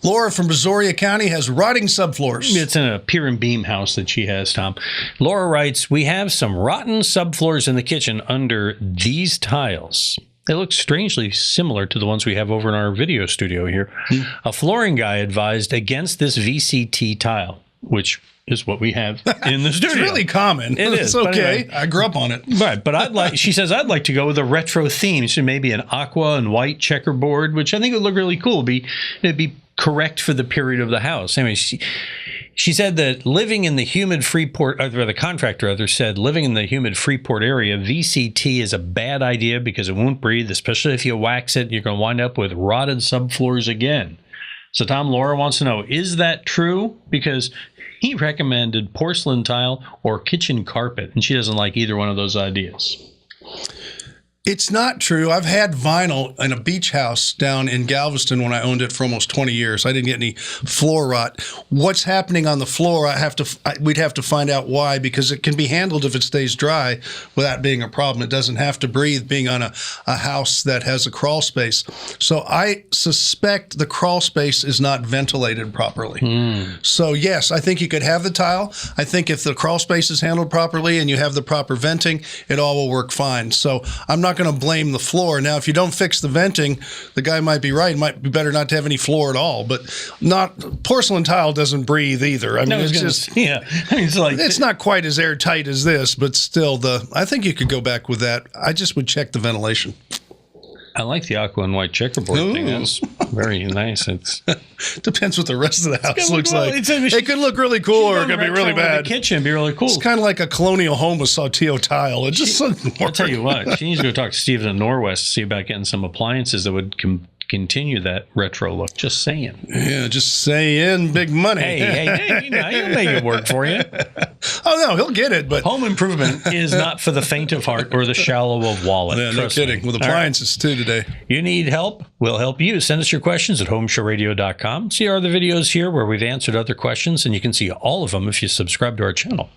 Laura from Brazoria County has rotting subfloors. It's in a pier and beam house that she has, Tom. Laura writes, we have some rotten subfloors in the kitchen under these tiles. They look strangely similar to the ones we have over in our video studio here. A flooring guy advised against this VCT tile, which is what we have in the studio. It's really common. It is. It's okay. Anyway. I grew up on it. Right, but she says, I'd like to go with a retro theme. So maybe an aqua and white checkerboard, which I think would look really cool. It'd be correct for the period of the house. Anyway, she said that living in the humid Freeport, or the contractor said, living in the humid Freeport area, VCT is a bad idea because it won't breathe, especially if you wax it. You're going to wind up with rotted subfloors again. So Tom, Laura wants to know, is that true? Because he recommended porcelain tile or kitchen carpet, and she doesn't like either one of those ideas. It's not true. I've had vinyl in a beach house down in Galveston when I owned it for almost 20 years. I didn't get any floor rot. What's happening on the floor, we'd have to find out why, because it can be handled if it stays dry without being a problem. It doesn't have to breathe being on a house that has a crawl space. So I suspect the crawl space is not ventilated properly. So yes, I think you could have the tile. I think if the crawl space is handled properly and you have the proper venting, it all will work fine. So I'm not going to blame the floor. Now, if you don't fix the venting, the guy might be right. It might be better not to have any floor at all. But porcelain tile doesn't breathe either. I mean, it's not quite as airtight as this, but still, I think you could go back with that. I just would check the ventilation. I like the aqua and white checkerboard thing. That's very nice. It depends what the rest of the house looks like. It could look really cool or it could be really bad. The kitchen be really cool. It's kind of like a colonial home with Saltillo tile. It just doesn't work. I'll tell you what. She needs to go talk to Steven in Norwest to see about getting some appliances that would continue that retro look. Just saying. Yeah, just saying. Big money. Hey, he'll make it work for you. Oh, no, he'll get it. But home improvement is not for the faint of heart or the shallow of wallet. Yeah, no kidding. With appliances, too, today. You need help? We'll help you. Send us your questions at HomeShowRadio.com. See our other videos here where we've answered other questions, and you can see all of them if you subscribe to our channel.